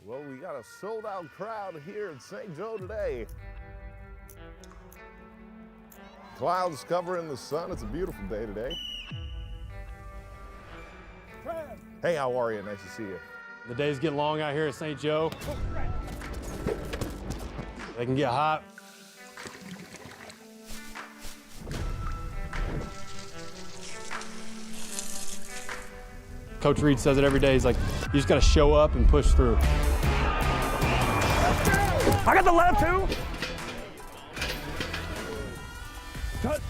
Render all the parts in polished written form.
Well, we got a sold-out crowd here in St. Joe today. Clouds covering the sun. It's a beautiful day today. Hey, how are you? Nice to see you. The day's getting long out here at St. Joe. They can get hot. Coach Reed says it every day. He's like, you just got to show up and push through. I got the left too. Cut.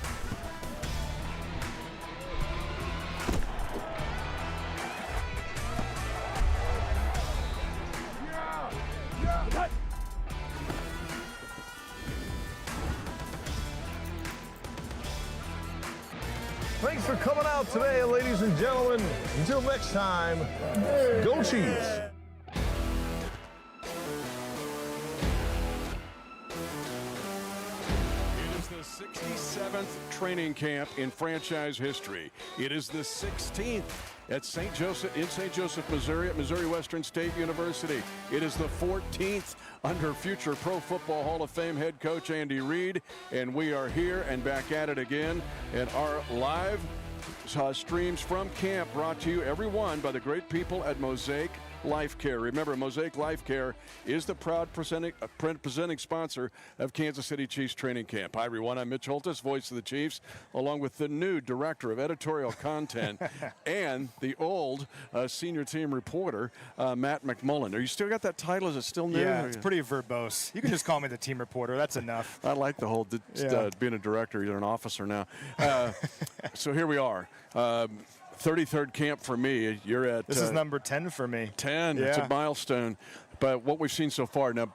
Cut. Thanks for coming out today, ladies and gentlemen. Until next time, go Chiefs. The 67th training camp in franchise history. It is the 16th at St. Joseph, Missouri, at Missouri Western State University. It is the 14th under future Pro Football Hall of Fame head coach Andy Reid, and we are here and back at it again. And our live streams from camp brought to you, every one, by the great people at Mosaic Life Care. Remember, Mosaic Life Care is the proud presenting sponsor of Kansas City Chiefs training camp. Hi, everyone. I'm Mitch Holthus, voice of the Chiefs, along with the new director of editorial content and the old senior team reporter, Matt McMullen. Are you still got that title? Is it still new? Yeah, it's pretty verbose. You can just call me the team reporter. That's enough. I like the whole being a director. You're an officer now. So here we are. 33rd camp for me. You're at this is number 10 for me. 10. Yeah. It's a milestone. But what we've seen so far, now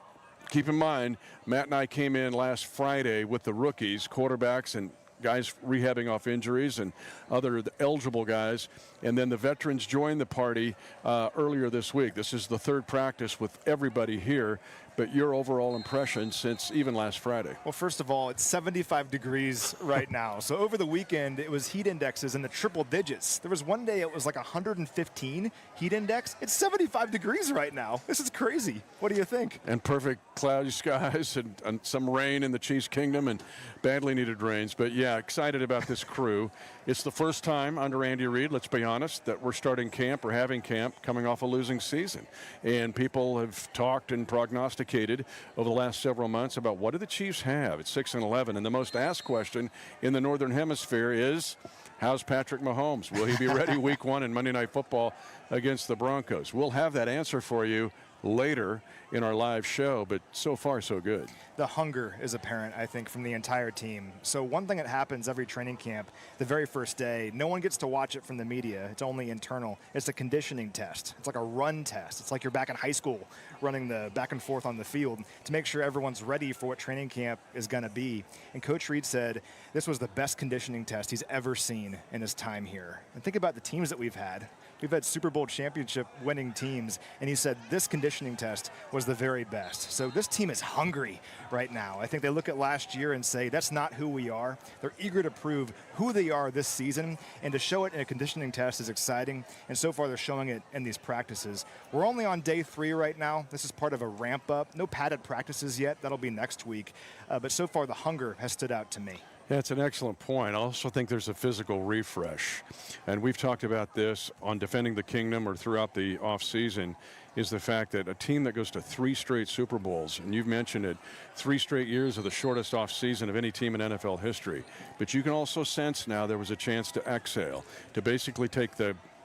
keep in mind, Matt and I came in last Friday with the rookies, quarterbacks and guys rehabbing off injuries and other eligible guys, and then the veterans joined the party earlier this week. This is the third practice with everybody here, but your overall impression since even last Friday? Well, first of all, it's 75 degrees right now. So over the weekend, it was heat indexes in the triple digits. There was one day it was like 115 heat index. It's 75 degrees right now. This is crazy. What do you think? And perfect cloudy skies and some rain in the Chiefs Kingdom and badly needed rains. But yeah, excited about this crew. It's the first time under Andy Reid, let's be honest, that we're starting camp or having camp coming off a losing season. And people have talked and prognosticated over the last several months about what do the Chiefs have at 6-11. And the most asked question in the Northern Hemisphere is, how's Patrick Mahomes? Will he be ready week one in Monday Night Football against the Broncos? We'll have that answer for you later in our live show, but so far so good. The hunger is apparent, I think, from the entire team. So one thing that happens every training camp, the very first day, no one gets to watch it from the media. It's only internal. It's a conditioning test. It's like a run test. It's like you're back in high school running the back and forth on the field to make sure everyone's ready for what training camp is going to be. And Coach Reid said this was the best conditioning test he's ever seen in his time here. And think about the teams that we've had. We've had Super Bowl championship winning teams, and he said this conditioning test was the very best. So this team is hungry right now. I think they look at last year and say, that's not who we are. They're eager to prove who they are this season, and to show it in a conditioning test is exciting, and so far they're showing it in these practices. We're only on day 3 right now. This is part of a ramp up. No padded practices yet. That'll be next week. But so far the hunger has stood out to me. That's an excellent point. I also think there's a physical refresh. And we've talked about this on Defending the Kingdom or throughout the offseason, is the fact that a team that goes to 3 straight Super Bowls, and you've mentioned it, 3 straight years of the shortest offseason of any team in NFL history. But you can also sense now there was a chance to exhale, to basically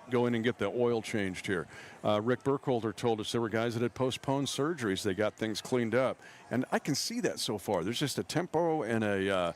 go in and get the oil changed here. Rick Burkholder told us there were guys that had postponed surgeries. They got things cleaned up. And I can see that so far. There's just a tempo and a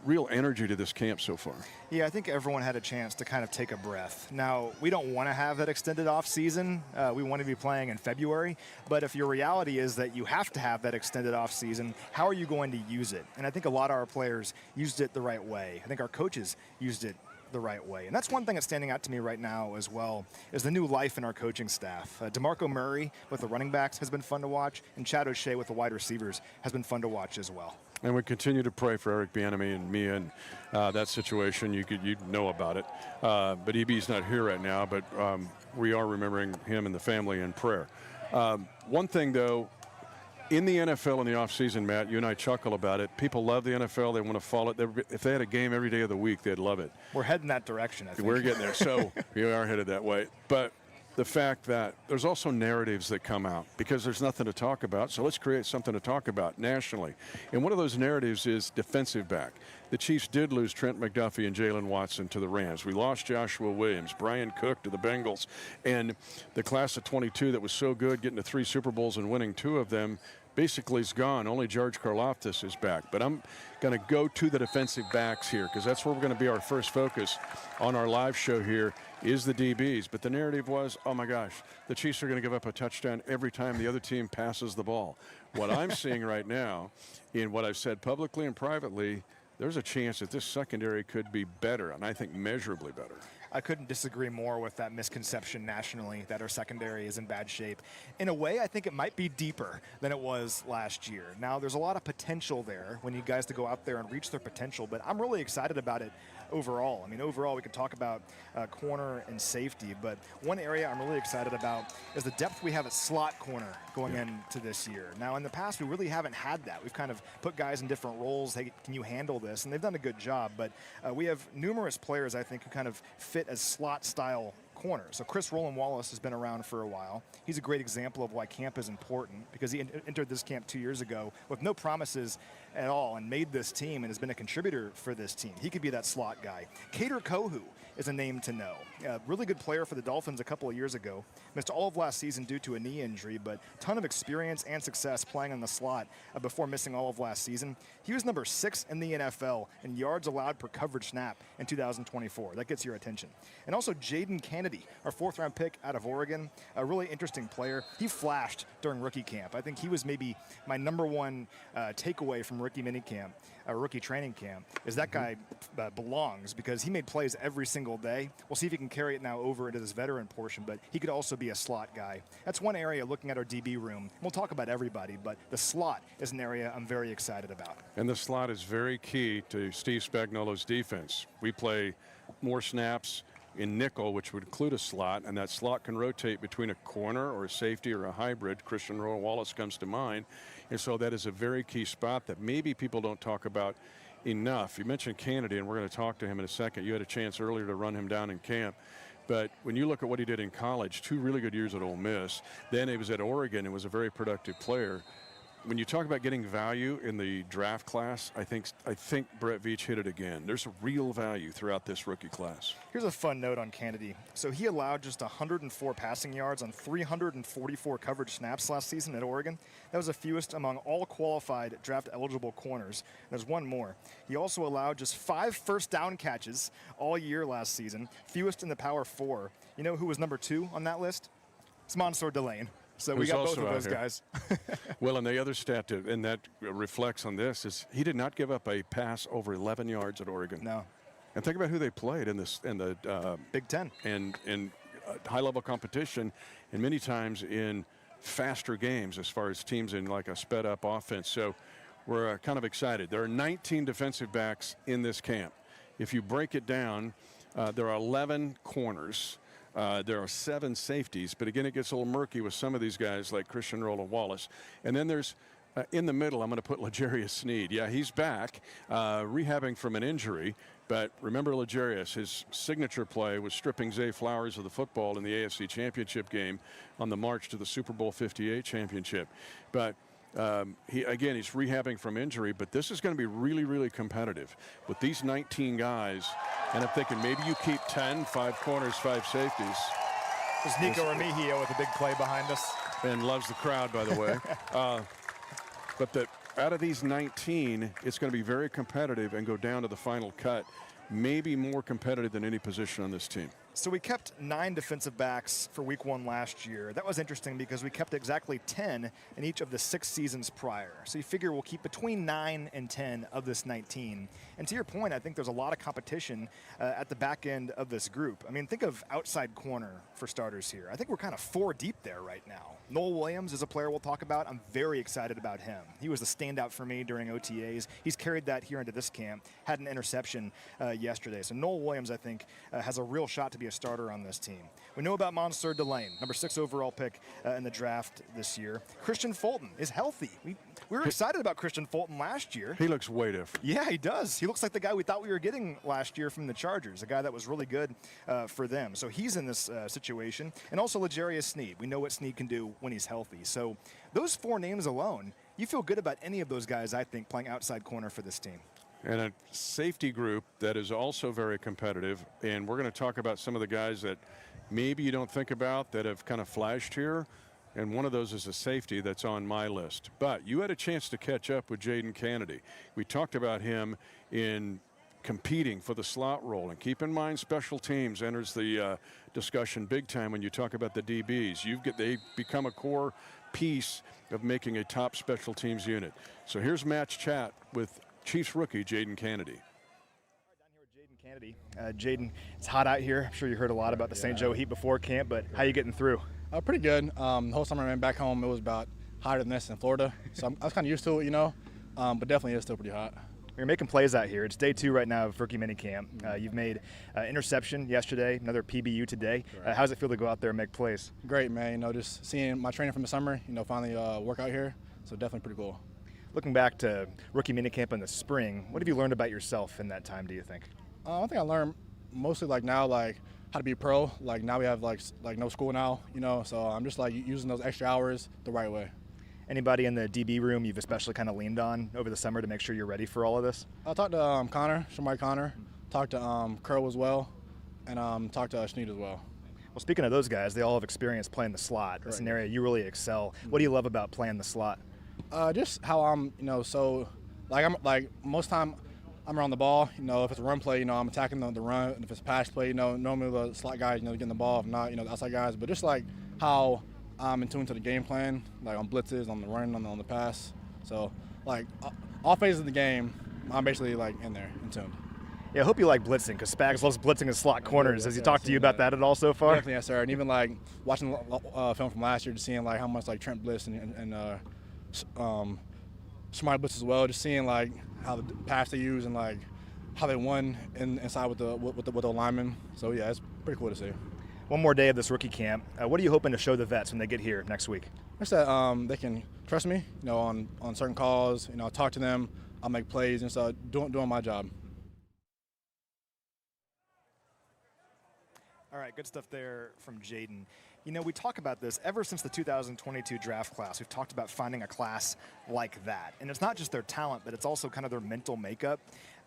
real energy to this camp so far. Yeah, I think everyone had a chance to kind of take a breath. Now, we don't want to have that extended off season. We want to be playing in February. But if your reality is that you have to have that extended off season, how are you going to use it? And I think a lot of our players used it the right way. I think our coaches used it the right way. And that's one thing that's standing out to me right now as well, is the new life in our coaching staff. DeMarco Murray with the running backs has been fun to watch, and Chad O'Shea with the wide receivers has been fun to watch as well. And we continue to pray for Eric Bieniemy and Mia and that situation. You'd know about it. But EB's not here right now, but we are remembering him and the family in prayer. One thing, though, in the NFL in the offseason, Matt, you and I chuckle about it. People love the NFL. They want to follow it. If they had a game every day of the week, they'd love it. We're heading that direction, I think. We're getting there. So we are headed that way. But the fact that there's also narratives that come out because there's nothing to talk about. So let's create something to talk about nationally. And one of those narratives is defensive back. The Chiefs did lose Trent McDuffie and Jalen Watson to the Rams. We lost Joshua Williams, Brian Cook to the Bengals. And the class of 22 that was so good, getting to 3 Super Bowls and winning 2 of them, basically is gone. Only George Karlaftis is back. But I'm going to go to the defensive backs here because that's where we're going to be our first focus on our live show here is the DBs. But the narrative was, oh my gosh, the Chiefs are going to give up a touchdown every time the other team passes the ball. What I'm seeing right now, in what I've said publicly and privately, there's a chance that this secondary could be better, and I think measurably better. I couldn't disagree more with that misconception nationally that our secondary is in bad shape. In a way, I think it might be deeper than it was last year. Now, there's a lot of potential there when you guys to go out there and reach their potential, but I'm really excited about it overall. I mean, overall, we could talk about corner and safety, but one area I'm really excited about is the depth we have at slot corner going into this year. Now, in the past, we really haven't had that. We've kind of put guys in different roles. Hey, can you handle this? And they've done a good job, but we have numerous players, I think, who kind of fit as slot-style corner. So Chris Roland Wallace has been around for a while. He's a great example of why camp is important because he entered this camp 2 years ago with no promises at all and made this team and has been a contributor for this team. He could be that slot guy. Kader Kohu is a name to know. A really good player for the Dolphins a couple of years ago. Missed all of last season due to a knee injury, but ton of experience and success playing in the slot before missing all of last season. He was number 6 in the NFL in yards allowed per coverage snap in 2024. That gets your attention. And also Jaden Kennedy, our 4th-round pick out of Oregon, a really interesting player. He flashed during rookie camp. I think he was maybe my number 1 takeaway from rookie minicamp, rookie training camp, is that guy belongs because he made plays every single day. We'll see if he can carry it now over into this veteran portion, but he could also be a slot guy. That's one area looking at our DB room. We'll talk about everybody, but the slot is an area I'm very excited about. And the slot is very key to Steve Spagnuolo's defense. We play more snaps in nickel, which would include a slot, and that slot can rotate between a corner or a safety or a hybrid. Christian Royal Wallace comes to mind. And so that is a very key spot that maybe people don't talk about enough. You mentioned Kennedy, and we're going to talk to him in a second. You had a chance earlier to run him down in camp. But when you look at what he did in college, 2 really good years at Ole Miss, then he was at Oregon and was a very productive player. When you talk about getting value in the draft class, I think Brett Veach hit it again. There's a real value throughout this rookie class. Here's a fun note on Kennedy. So he allowed just 104 passing yards on 344 coverage snaps last season at Oregon. That was the fewest among all qualified draft-eligible corners. There's one more. He also allowed just 5 first-down catches all year last season, fewest in the Power 4. You know who was number 2 on that list? It's Mansour Delane. So we got both of those guys. Well, and the other stat, and that reflects on this, is he did not give up a pass over 11 yards at Oregon. No. And think about who they played in the Big Ten. And in high-level competition, and many times in faster games as far as teams in like a sped-up offense. So we're kind of excited. There are 19 defensive backs in this camp. If you break it down, there are 11 corners. There are 7 safeties, but again, it gets a little murky with some of these guys like Christian Roland Wallace. And then there's, in the middle, I'm going to put L'Jarius Sneed. Yeah, he's back, rehabbing from an injury. But remember L'Jarius, his signature play was stripping Zay Flowers of the football in the AFC Championship game on the march to the Super Bowl 58 championship. But he's rehabbing from injury, but this is going to be really, really competitive with these 19 guys. And I'm thinking maybe you keep 10, 5 corners, 5 safeties. There's Nico Remigio with a big play behind us. And loves the crowd, by the way. But out of these 19, it's going to be very competitive and go down to the final cut. Maybe more competitive than any position on this team. So we kept 9 defensive backs for week 1 last year. That was interesting because we kept exactly 10 in each of the 6 seasons prior. So you figure we'll keep between 9 and 10 of this 19. And to your point, I think there's a lot of competition at the back end of this group. I mean, think of outside corner for starters here. I think we're kind of 4 deep there right now. Noel Williams is a player we'll talk about. I'm very excited about him. He was the standout for me during OTAs. He's carried that here into this camp, had an interception yesterday. So Noel Williams, I think, has a real shot to be be a starter on this team. We know about Monsieur Delane, number 6 overall pick in the draft this year. Christian Fulton is healthy. We were excited about Christian Fulton last year. He looks way different. Yeah, he does. He looks like the guy we thought we were getting last year from the Chargers, a guy that was really good for them. So he's in this situation. And also L'Jarius Sneed. We know what Sneed can do when he's healthy. So those 4 names alone, you feel good about any of those guys, I think, playing outside corner for this team. And a safety group that is also very competitive. And we're going to talk about some of the guys that maybe you don't think about that have kind of flashed here. And one of those is a safety that's on my list. But you had a chance to catch up with Jaden Kennedy. We talked about him in competing for the slot role. And keep in mind, special teams enters the discussion big time when you talk about the DBs. They become a core piece of making a top special teams unit. So here's Matt's chat with Chiefs rookie Jaden Kennedy. Kennedy. Jaden, it's hot out here. I'm sure you heard a lot about the St. Joe heat before camp, but how you getting through? Pretty good. The whole summer I went back home, it was about hotter than this in Florida. So I was kind of used to it, you know, but definitely is still pretty hot. You're making plays out here. It's day 2 right now of rookie minicamp. You've made interception yesterday, another PBU today. How does it feel to go out there and make plays? Great, man. You know, just seeing my training from the summer, you know, finally work out here. So definitely pretty cool. Looking back to rookie minicamp in the spring, what have you learned about yourself in that time, do you think? I think I learned mostly now how to be a pro. Like now we have like no school now, you know, so I'm just like using those extra hours the right way. Anybody in the DB room you've especially kind of leaned on over the summer to make sure you're ready for all of this? I talked to Shamari Connor, talked to Curl as well, and talked to Sneed as well. Well, speaking of those guys, they all have experience playing the slot. It's an area you really excel. What do you love about playing the slot? Just how I'm, you know, so I'm most time I'm around the ball. You know, if it's a run play, you know, I'm attacking the run. And if it's a pass play, you know, normally the slot guys, you know, getting the ball. If not, you know, the outside guys. But just like how I'm in tune to the game plan, like on blitzes, on the run, on the pass. So like all phases of the game, I'm basically like in there, in tune. Yeah, I hope you like blitzing, because Spags loves blitzing in slot corners. Has he talked to you about that at all so far? Definitely, yes, sir. And even like watching film from last year, just seeing like how much like Trent blitzed and Smart blitz as well, just seeing like how the pass they use and like how they won inside with the linemen. So yeah, it's pretty cool to see. One more day of this rookie camp. What are you hoping to show the vets when they get here next week? I said they can trust me, you know, on certain calls. You know, I'll talk to them, I'll make plays and stuff, doing my job. All right, good stuff there from Jaden. You know, we talk about this ever since the 2022 draft class. We've talked about finding a class like that. And it's not just their talent, but it's also kind of their mental makeup.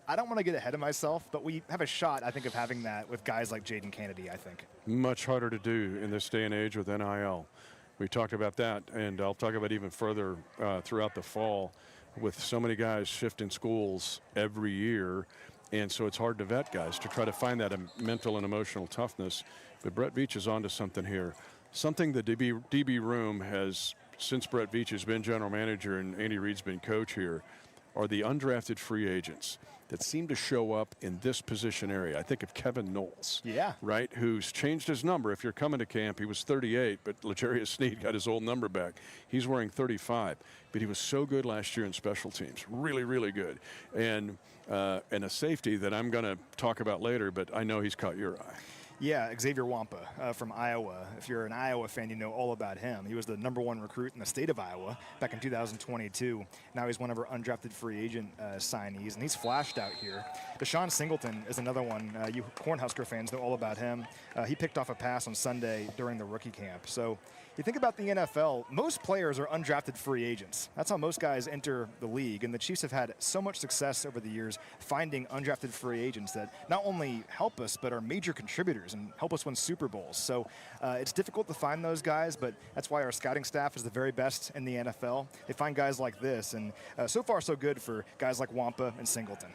I don't want to get ahead of myself, but we have a shot, I think, of having that with guys like Jaden Kennedy, I think. Much harder to do in this day and age with NIL. We talked about that, and I'll talk about even further throughout the fall with so many guys shifting schools every year. And so it's hard to vet guys to try to find that mental and emotional toughness. But Brett Veach is onto something here. Something the DB room has, since Brett Veach has been general manager and Andy Reid's been coach here, are the undrafted free agents that seem to show up in this position area. I think of Kevin Knowles, right, who's changed his number. If you're coming to camp, he was 38, but L'Jarius Sneed got his old number back. He's wearing 35, but he was so good last year in special teams, really, really good. And a safety that I'm going to talk about later, but I know he's caught your eye. Yeah, Xavier Wampa from Iowa. If you're an Iowa fan, you know all about him. He was the #1 recruit in the state of Iowa back in 2022. Now he's one of our undrafted free agent signees, and he's flashed out here. Deshaun Singleton is another one. You Cornhusker fans know all about him. He picked off a pass on Sunday during the rookie camp. So you think about the NFL, most players are undrafted free agents. That's how most guys enter the league, and the Chiefs have had so much success over the years finding undrafted free agents that not only help us, but are major contributors and help us win Super Bowls. So it's difficult to find those guys, but that's why our scouting staff is the very best in the NFL. They find guys like this, and so far so good for guys like Wampa and Singleton.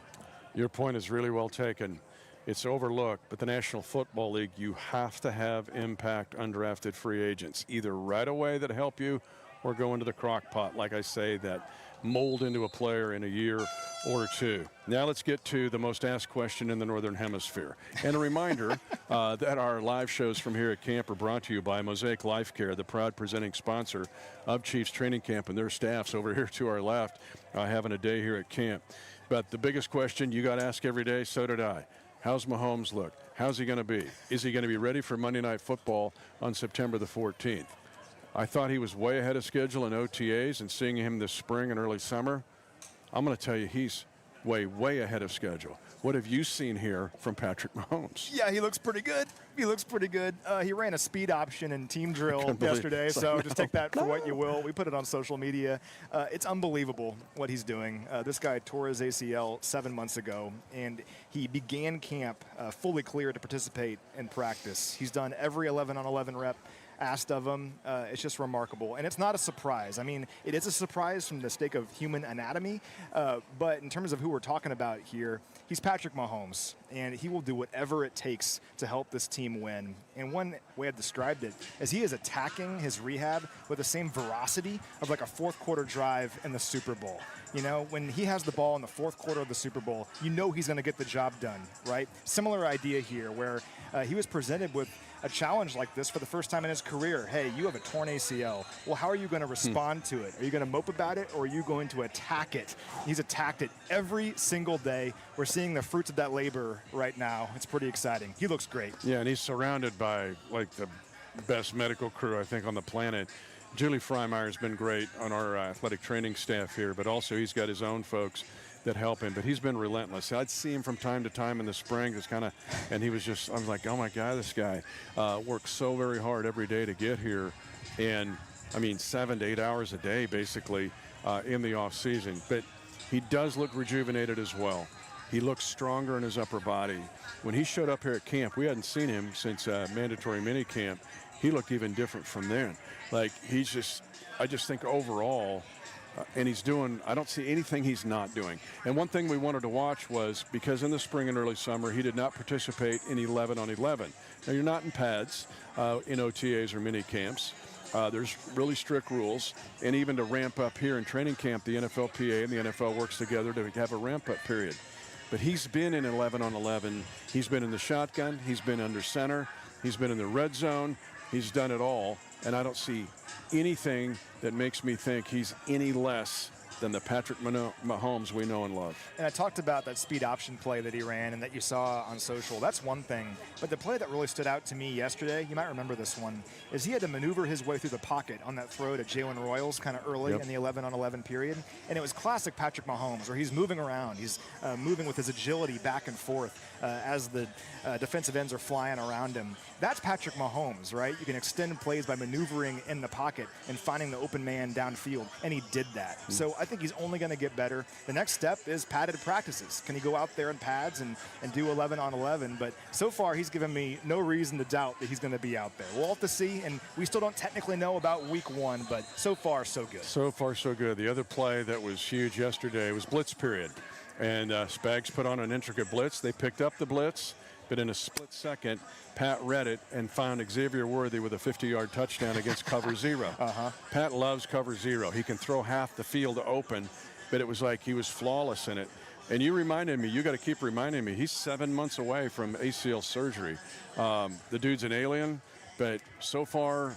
Your point is really well taken. It's overlooked, but the National Football League, you have to have impact undrafted free agents, either right away that help you or go into the crock pot, like I say, that mold into a player in a year or two. Now let's get to the most asked question in the Northern Hemisphere. And a reminder that our live shows from here at camp are brought to you by Mosaic Life Care, the proud presenting sponsor of Chiefs Training Camp, and their staffs over here to our left having a day here at camp. But the biggest question you got asked every day, so did I. How's Mahomes look? How's he going to be? Is he going to be ready for Monday Night Football on September the 14th? I thought he was way ahead of schedule in OTAs, and seeing him this spring and early summer, I'm going to tell you he's way ahead of schedule. What have you seen here from Patrick Mahomes? Yeah, he looks pretty good. He looks pretty good. He ran a speed option in team drill yesterday, so just take that for what you will. We put it on social media. It's unbelievable what he's doing. This guy tore his ACL 7 months ago, and he began camp fully clear to participate in practice. He's done every 11-on-11 rep asked of him. It's just remarkable. And it's not a surprise. I mean, it is a surprise from the stake of human anatomy, but in terms of who we're talking about here, he's Patrick Mahomes, and he will do whatever it takes to help this team win. And one way I've described it is he is attacking his rehab with the same veracity of like a fourth quarter drive in the Super Bowl. You know, when he has the ball in the fourth quarter of the Super Bowl, you know he's going to get the job done, right? Similar idea here where he was presented with a challenge like this for the first time in his career. Hey, you have a torn ACL. Well, how are you going to respond to it? Are you going to mope about it, or are you going to attack it? He's attacked it every single day. We're seeing the fruits of that labor right now. It's pretty exciting. He looks great. Yeah, and he's surrounded by like the best medical crew, I think, on the planet. Julie Freymeyer's been great on our athletic training staff here, but also he's got his own folks that help him, but he's been relentless. I'd see him from time to time in the spring, and he was just, I was like, oh my God, this guy works so very hard every day to get here. And I mean, 7 to 8 hours a day, basically, in the off season. But he does look rejuvenated as well. He looks stronger in his upper body. When he showed up here at camp, we hadn't seen him since mandatory mini camp. He looked even different from then. Like, I just think overall, and he's doing, I don't see anything he's not doing. And one thing we wanted to watch was, because in the spring and early summer, he did not participate in 11-on-11. Now, you're not in pads in OTAs or mini camps. There's really strict rules. And even to ramp up here in training camp, the NFLPA and the NFL works together to have a ramp-up period. But he's been in 11-on-11. He's been in the shotgun. He's been under center. He's been in the red zone. He's done it all. And I don't see anything that makes me think he's any less than the Patrick Mahomes we know and love. And I talked about that speed option play that he ran and that you saw on social. That's one thing. But the play that really stood out to me yesterday, you might remember this one, is he had to maneuver his way through the pocket on that throw to Jalen Royals kind of early in the 11-on-11 period. And it was classic Patrick Mahomes, where he's moving around. He's moving with his agility back and forth as the defensive ends are flying around him. That's Patrick Mahomes, right? You can extend plays by maneuvering in the pocket and finding the open man downfield, and he did that. So I think he's only going to get better. The next step is padded practices. Can he go out there in pads and do 11-on-11? But so far, he's given me no reason to doubt that he's going to be out there. We'll have to see, and we still don't technically know about week 1, but so far, so good. So far, so good. The other play that was huge yesterday was blitz period. And Spags put on an intricate blitz. They picked up the blitz, but in a split second, Pat read it and found Xavier Worthy with a 50-yard touchdown against cover 0. Pat loves cover 0. He can throw half the field open, but it was like he was flawless in it. And you reminded me, you got to keep reminding me, he's 7 months away from ACL surgery. The dude's an alien, but so far,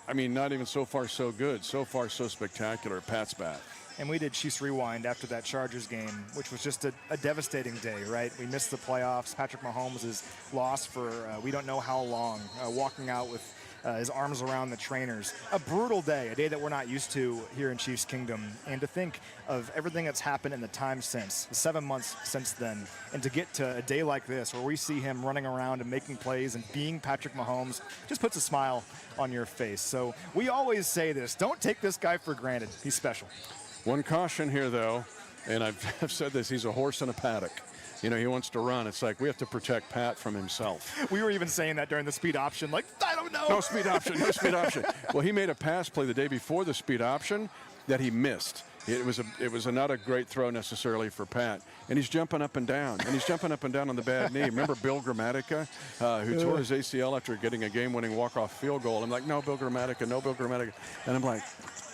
I mean, not even so far so good. So far so spectacular. Pat's back. And we did Chiefs Rewind after that Chargers game, which was just a devastating day, right? We missed the playoffs. Patrick Mahomes is lost for we don't know how long, walking out with his arms around the trainers. A brutal day, a day that we're not used to here in Chiefs Kingdom. And to think of everything that's happened in the time since, the 7 months since then, and to get to a day like this where we see him running around and making plays and being Patrick Mahomes, just puts a smile on your face. So we always say this, don't take this guy for granted. He's special. One caution here, though, and I've said this, he's a horse in a paddock. You know, he wants to run. It's like we have to protect Pat from himself. We were even saying that during the speed option, like, I don't know. No speed option, no speed option. Well, he made a pass play the day before the speed option that he missed. It was not a great throw necessarily for Pat. And he's jumping up and down. And he's jumping up and down on the bad knee. Remember Bill Gramatica, who tore his ACL after getting a game-winning walk-off field goal? I'm like, no, Bill Gramatica, no, Bill Gramatica. And I'm like,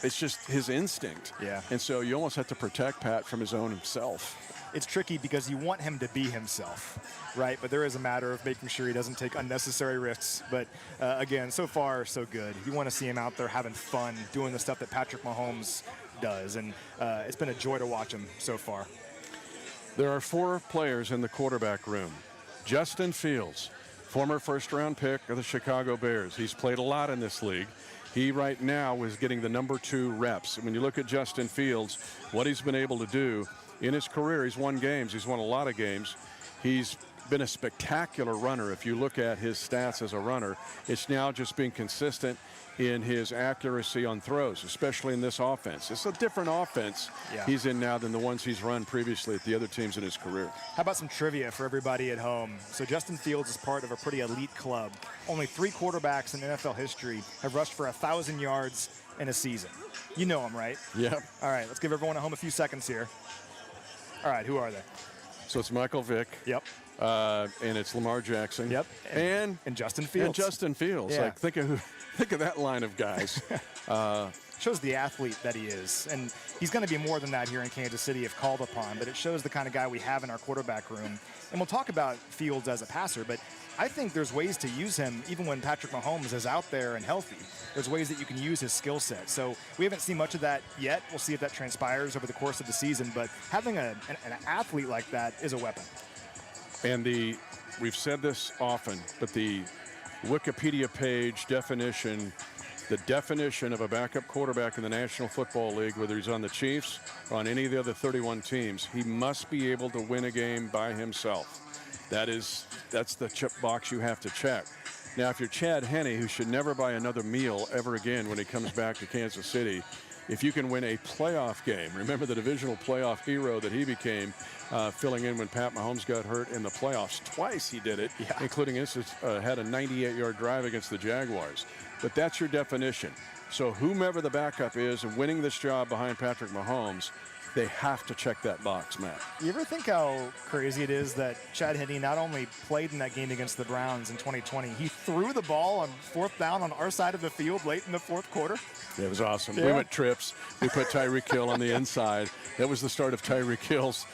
it's just his instinct. Yeah. And so you almost have to protect Pat from his own himself. It's tricky because you want him to be himself, right? But there is a matter of making sure he doesn't take unnecessary risks. But again, so far, so good. You want to see him out there having fun, doing the stuff that Patrick Mahomes does. And it's been a joy to watch him so far. There are 4 players in the quarterback room. Justin Fields, former first-round pick of the Chicago Bears. He's played a lot in this league. He right now is getting the #2 reps. And when you look at Justin Fields, what he's been able to do in his career, he's won games. He's won a lot of games. He's been a spectacular runner. If you look at his stats as a runner, it's now just being consistent in his accuracy on throws, especially in this offense. It's a different offense he's in now than the ones he's run previously at the other teams in his career. How about some trivia for everybody at home? So Justin Fields is part of a pretty elite club. Only 3 quarterbacks in NFL history have rushed for 1,000 yards in a season. You know them, right? Yep. All right, let's give everyone at home a few seconds here. All right, who are they? So it's Michael Vick. Yep. And it's Lamar Jackson. Yep. And Justin Fields. And Justin Fields. Yeah. Like, think of that line of guys. Shows the athlete that he is. And he's going to be more than that here in Kansas City if called upon, but it shows the kind of guy we have in our quarterback room. And we'll talk about Fields as a passer, but I think there's ways to use him even when Patrick Mahomes is out there and healthy. There's ways that you can use his skill set. So we haven't seen much of that yet. We'll see if that transpires over the course of the season, but having an athlete like that is a weapon. And we've said this often, but the Wikipedia page definition, the definition of a backup quarterback in the National Football League, whether he's on the Chiefs or on any of the other 31 teams, he must be able to win a game by himself. That's the chip box you have to check. Now, if you're Chad Henne, who should never buy another meal ever again when he comes back to Kansas City, if you can win a playoff game, remember the divisional playoff hero that he became, filling in when Pat Mahomes got hurt in the playoffs. Twice he did it, including had a 98-yard drive against the Jaguars. But that's your definition. So whomever the backup is and winning this job behind Patrick Mahomes, they have to check that box, Matt. You ever think how crazy it is that Chad Henne not only played in that game against the Browns in 2020, he threw the ball on 4th down on our side of the field late in the 4th quarter? It was awesome. Yeah. We went trips. We put Tyreek Hill on the inside. That was the start of Tyreek Hill's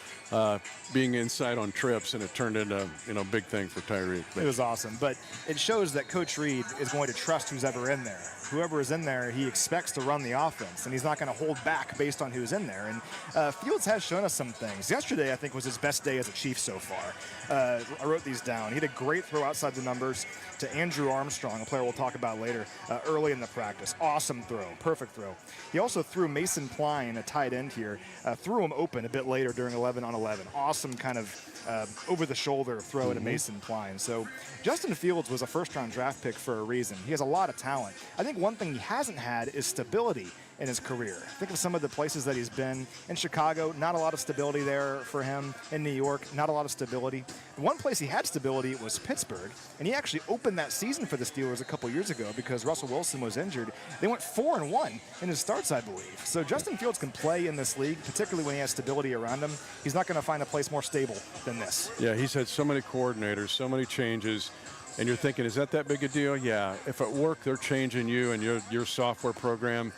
being inside on trips, and it turned into a big thing for Tyreek. It was awesome, but it shows that Coach Reed is going to trust who's ever in there. Whoever is in there, he expects to run the offense, and he's not going to hold back based on who's in there. And Fields has shown us some things. Yesterday, I think, was his best day as a Chief so far. I wrote these down. He had a great throw outside the numbers to Andrew Armstrong, a player we'll talk about later, early in the practice. Awesome throw, perfect throw. He also threw Mason Pline, a tight end here, threw him open a bit later during 11-on-11. Awesome kind of over-the-shoulder throw to Mason Pline. So Justin Fields was a first-round draft pick for a reason. He has a lot of talent. I think one thing he hasn't had is stability in his career. Think of some of the places that he's been. In Chicago, not a lot of stability there for him. In New York, not a lot of stability. The one place he had stability was Pittsburgh, and he actually opened that season for the Steelers a couple years ago because Russell Wilson was injured. They went 4-1 in his starts, I believe. So Justin Fields can play in this league, particularly when he has stability around him. He's not going to find a place more stable than this. Yeah, he's had so many coordinators, so many changes, and you're thinking, is that big a deal? Yeah. If at work they're changing you and your software program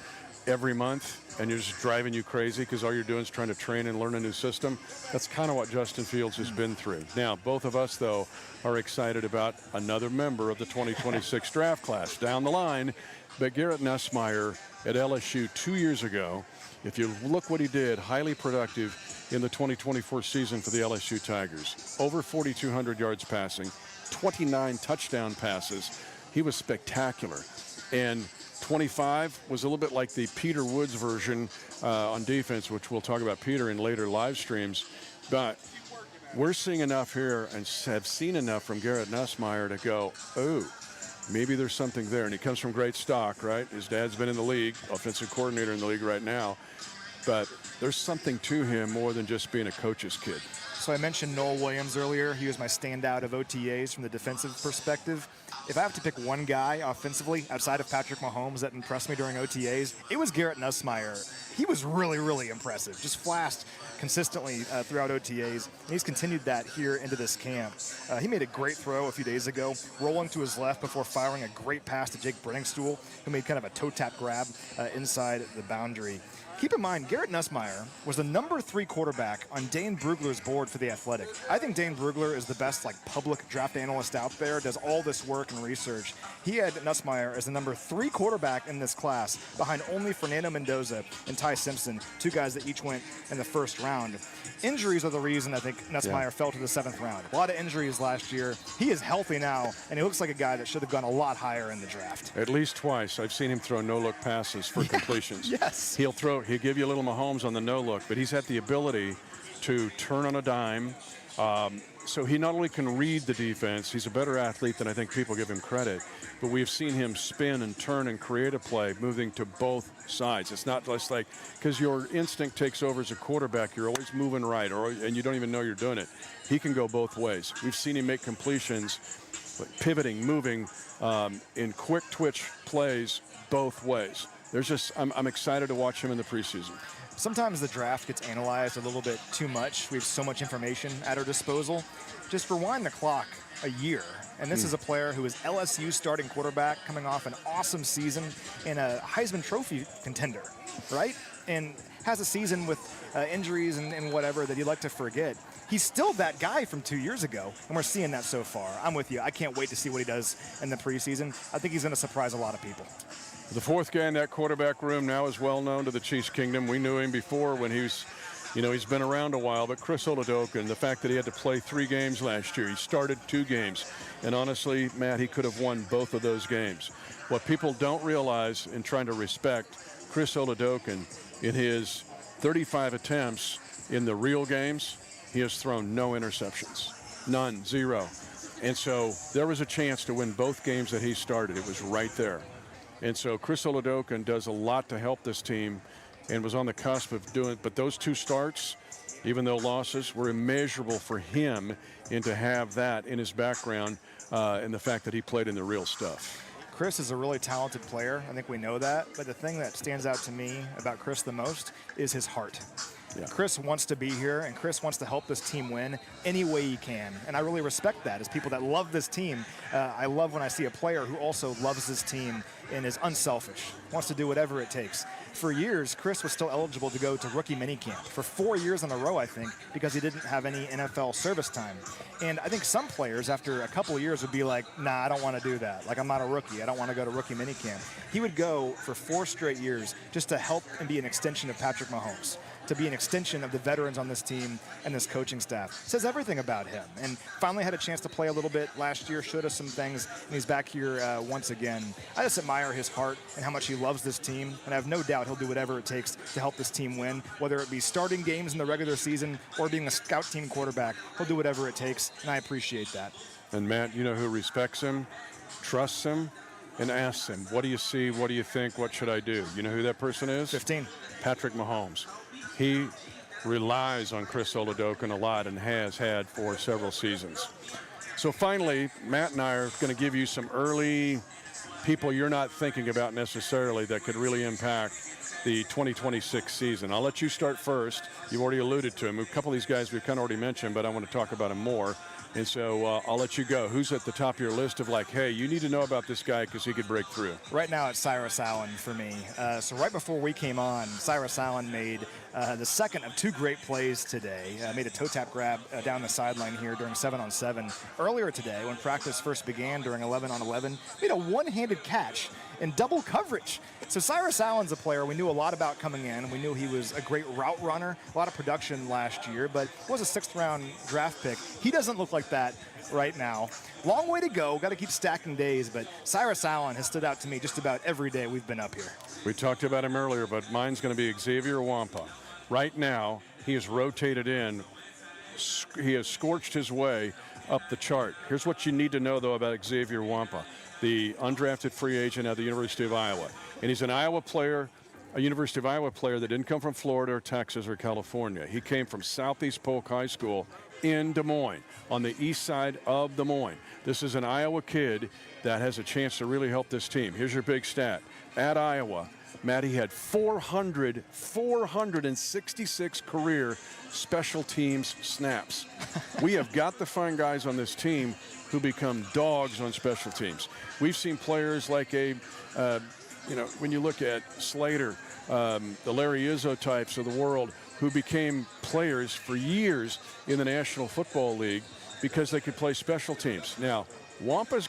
every month and you're just driving you crazy because all you're doing is trying to train and learn a new system, that's kind of what Justin Fields has been through. Now, both of us, though, are excited about another member of the 2026 draft class down the line. But Garrett Nussmeier at LSU 2 years ago, if you look what he did, highly productive in the 2024 season for the LSU Tigers. Over 4,200 yards passing, 29 touchdown passes. He was spectacular. And 25 was a little bit like the Peter Woods version on defense, which we'll talk about Peter in later live streams. But we're seeing enough here and have seen enough from Garrett Nussmeier to go, oh, maybe there's something there. And he comes from great stock, right? His dad's been in the league, offensive coordinator in the league right now. But there's something to him more than just being a coach's kid. So I mentioned Noel Williams earlier. He was my standout of OTAs from the defensive perspective. If I have to pick one guy offensively outside of Patrick Mahomes that impressed me during OTAs, it was Garrett Nussmeier. He was really, really impressive. Just flashed consistently throughout OTAs, and he's continued that here into this camp. He made a great throw a few days ago, rolling to his left before firing a great pass to Jake Brenningstool, who made kind of a toe tap grab inside the boundary. Keep in mind, Garrett Nussmeier was the #3 quarterback on Dane Brugler's board for The Athletic. I think Dane Brugler is the best public draft analyst out there, does all this work and research. He had Nussmeier as the #3 quarterback in this class, behind only Fernando Mendoza and Ty Simpson, 2 guys that each went in the first round. Injuries are the reason I think Nussmeier fell to the 7th round. A lot of injuries last year. He is healthy now, and he looks like a guy that should have gone a lot higher in the draft. At least twice, I've seen him throw no-look passes for completions. Yes. He'll give you a little Mahomes on the no-look, but he's had the ability to turn on a dime. So he not only can read the defense, he's a better athlete than I think people give him credit, but we've seen him spin and turn and create a play moving to both sides. It's not just because your instinct takes over as a quarterback, you're always moving right, and you don't even know you're doing it. He can go both ways. We've seen him make completions, pivoting, moving, in quick twitch plays both ways. I'm excited to watch him in the preseason. Sometimes the draft gets analyzed a little bit too much. We have so much information at our disposal. Just rewind the clock a year, and this is a player who is LSU starting quarterback coming off an awesome season in a Heisman Trophy contender, right? And has a season with injuries and whatever that you'd like to forget. He's still that guy from 2 years ago, and we're seeing that so far. I'm with you. I can't wait to see what he does in the preseason. I think he's going to surprise a lot of people. The 4th guy in that quarterback room now is well known to the Chiefs Kingdom. We knew him before when he's been around a while, but Chris Oladokun, the fact that he had to play 3 games last year, he started 2 games. And honestly, Matt, he could have won both of those games. What people don't realize in trying to respect Chris Oladokun, in his 35 attempts in the real games, he has thrown no interceptions. None, 0. And so there was a chance to win both games that he started. It was right there. And so Chris Oladokun does a lot to help this team and was on the cusp of doing it. But those 2 starts, even though losses, were immeasurable for him, and to have that in his background and the fact that he played in the real stuff. Chris is a really talented player. I think we know that. But the thing that stands out to me about Chris the most is his heart. Yeah. Chris wants to be here, and Chris wants to help this team win any way he can. And I really respect that as people that love this team. I love when I see a player who also loves this team and is unselfish, wants to do whatever it takes. For years, Chris was still eligible to go to rookie minicamp for 4 years in a row, I think, because he didn't have any NFL service time. And I think some players, after a couple of years, would be like, nah, I don't want to do that. I'm not a rookie. I don't want to go to rookie minicamp. He would go for 4 straight years just to help and be an extension of Patrick Mahomes, to be an extension of the veterans on this team and this coaching staff. Says everything about him. And finally had a chance to play a little bit last year, showed us some things, and he's back here once again. I just admire his heart and how much he loves this team, and I have no doubt he'll do whatever it takes to help this team win, whether it be starting games in the regular season or being a scout team quarterback. He'll do whatever it takes, and I appreciate that. And Matt, you know who respects him, trusts him, and asks him, what do you see, what do you think, what should I do? You know who that person is? 15. Patrick Mahomes. He relies on Chris Oladokun a lot and has had for several seasons. So finally, Matt and I are going to give you some early people you're not thinking about necessarily that could really impact the 2026 season. I'll let you start first. You've already alluded to him. A couple of these guys we've kind of already mentioned, but I want to talk about him more. And so I'll let you go. Who's at the top of your list of hey, you need to know about this guy because he could break through? Right now it's Cyrus Allen for me. So right before we came on, Cyrus Allen made the second of 2 great plays today. Made a toe tap grab down the sideline here during 7-on-7. Earlier today, when practice first began during 11-on-11, made a one-handed catch in double coverage. So Cyrus Allen's a player we knew a lot about coming in. We knew he was a great route runner, a lot of production last year, but was a 6th-round draft pick. He doesn't look like that right now. Long way to go. Got to keep stacking days, but Cyrus Allen has stood out to me just about every day we've been up here. We talked about him earlier, but mine's going to be Xavier Wampa. Right now, he has rotated in. He has scorched his way up the chart. Here's what you need to know, though, about Xavier Wampa, the undrafted free agent at the University of Iowa. And he's an Iowa player, a University of Iowa player that didn't come from Florida or Texas or California. He came from Southeast Polk High School in Des Moines, on the east side of Des Moines. This is an Iowa kid that has a chance to really help this team. Here's your big stat. At Iowa, Matty had 466 career special teams snaps. We have got to find guys on this team who become dogs on special teams. We've seen players like when you look at Slater, the Larry Izzo types of the world who became players for years in the National Football League because they could play special teams. Now, Wampa's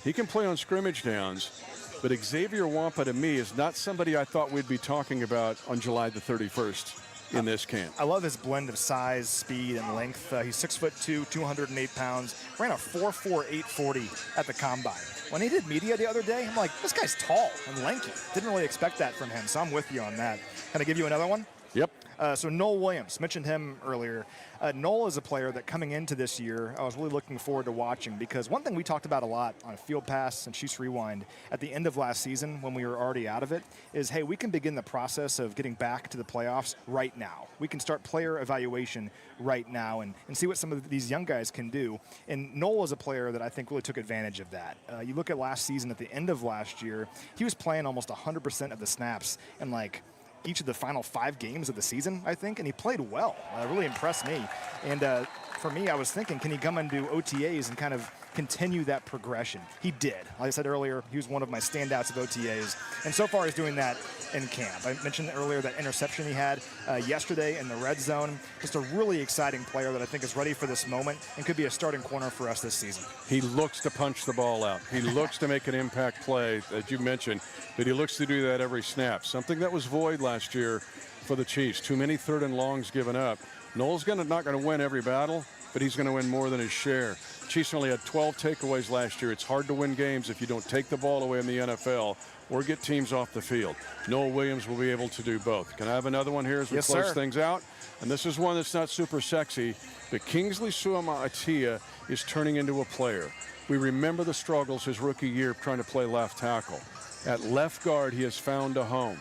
he can play on scrimmage downs, but Xavier Wampa to me is not somebody I thought we'd be talking about on July the 31st. In this camp. I love his blend of size, speed, and length. He's 6'2", 208 pounds, ran a 4.4 840 at the combine. When he did media the other day, I'm like, this guy's tall and lanky. Didn't really expect that from him, so I'm with you on that. Can I give you another one? Yep. So Noel Williams, mentioned him earlier. Noel is a player that coming into this year, I was really looking forward to watching because one thing we talked about a lot on Field Pass and Chiefs Rewind at the end of last season when we were already out of it is, hey, we can begin the process of getting back to the playoffs right now. We can start player evaluation right now and see what some of these young guys can do. And Noel is a player that I think really took advantage of that. You look at last season, at the end of last year, he was playing almost 100% of the snaps and like each of the final 5 games of the season, I think, and he played well. Really impressed me. And for me, I was thinking, can he come and do OTAs and kind of continue that progression? He did. Like I said earlier, he was one of my standouts of OTAs, and so far he's doing that in camp. I mentioned earlier that interception he had yesterday in the red zone. Just a really exciting player that I think is ready for this moment and could be a starting corner for us this season. He looks to punch the ball out. He looks to make an impact play, that you mentioned, but he looks to do that every snap. Something that was void last year for the Chiefs. Too many 3rd and longs given up. Noel's not going to win every battle, but he's going to win more than his share. Chiefs only had 12 takeaways last year. It's hard to win games if you don't take the ball away in the NFL or get teams off the field. Noel Williams will be able to do both. Can I have another one here as we close things out? And this is one that's not super sexy, but Kingsley Suama'atia is turning into a player. We remember the struggles his rookie year trying to play left tackle. At left guard, he has found a home.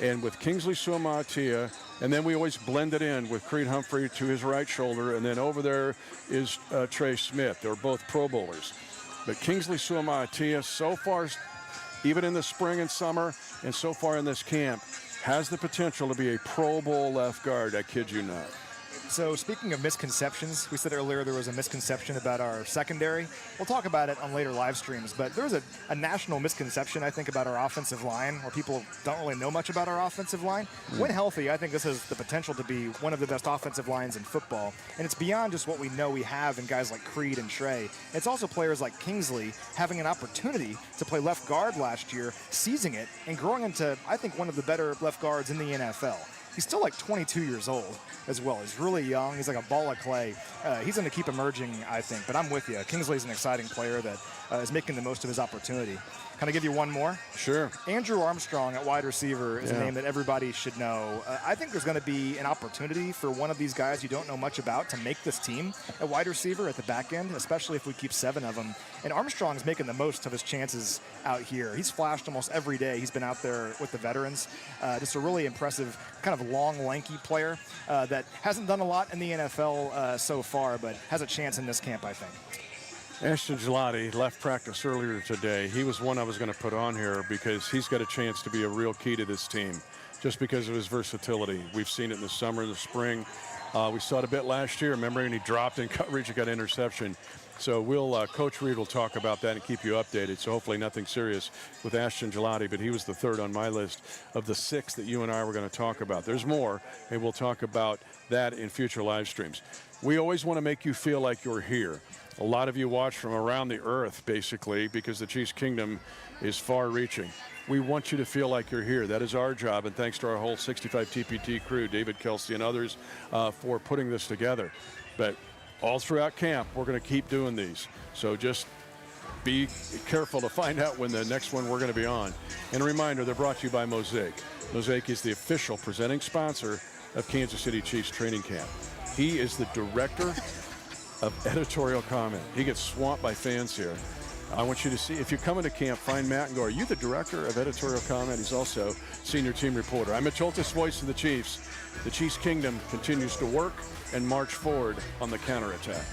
And with Kingsley Suama'atia, and then we always blend it in with Creed Humphrey to his right shoulder, and then over there is Trey Smith. They're both Pro Bowlers. But Kingsley Suama'atia, so far, even in the spring and summer, and so far in this camp, has the potential to be a Pro Bowl left guard. I kid you not. So speaking of misconceptions, we said earlier there was a misconception about our secondary. We'll talk about it on later live streams, but there was a national misconception, I think, about our offensive line, where people don't really know much about our offensive line. When healthy, I think this has the potential to be one of the best offensive lines in football, and it's beyond just what we know we have in guys like Creed and Trey. It's also players like Kingsley having an opportunity to play left guard last year, seizing it, and growing into, I think, one of the better left guards in the NFL. He's still like 22 years old as well. He's really young. He's like a ball of clay. He's going to keep emerging, I think. But I'm with you. Kingsley's an exciting player that is making the most of his opportunity. Can I give you one more? Sure. Andrew Armstrong at wide receiver is a name that everybody should know. I think there's going to be an opportunity for one of these guys you don't know much about to make this team at wide receiver at the back end, especially if we keep 7 of them. And Armstrong's making the most of his chances out here. He's flashed almost every day. He's been out there with the veterans. Just a really impressive, kind of long, lanky player that hasn't done a lot in the NFL so far, but has a chance in this camp, I think. Ashton Gelati left practice earlier today. He was one I was going to put on here because he's got a chance to be a real key to this team just because of his versatility. We've seen it in the summer, the spring. We saw it a bit last year. Remember, and he dropped in coverage, he got an interception. So Coach Reed will talk about that and keep you updated. So hopefully nothing serious with Ashton Gelati, but he was the 3rd on my list of the 6 that you and I were going to talk about. There's more, and we'll talk about that in future live streams. We always want to make you feel like you're here. A lot of you watch from around the earth, basically, because the Chiefs Kingdom is far-reaching. We want you to feel like you're here. That is our job, and thanks to our whole 65 TPT crew, David Kelsey and others, for putting this together. But all throughout camp, we're going to keep doing these. So just be careful to find out when the next one we're going to be on. And a reminder, they're brought to you by Mosaic. Mosaic is the official presenting sponsor of Kansas City Chiefs training camp. He is the director of editorial comment. He gets swamped by fans here. I want you to see, if you come into camp, find Matt and go, are you the director of editorial comment? He's also senior team reporter. I'm Mitch Holthus, voice of the Chiefs. The Chiefs Kingdom continues to work and march forward on the counterattack.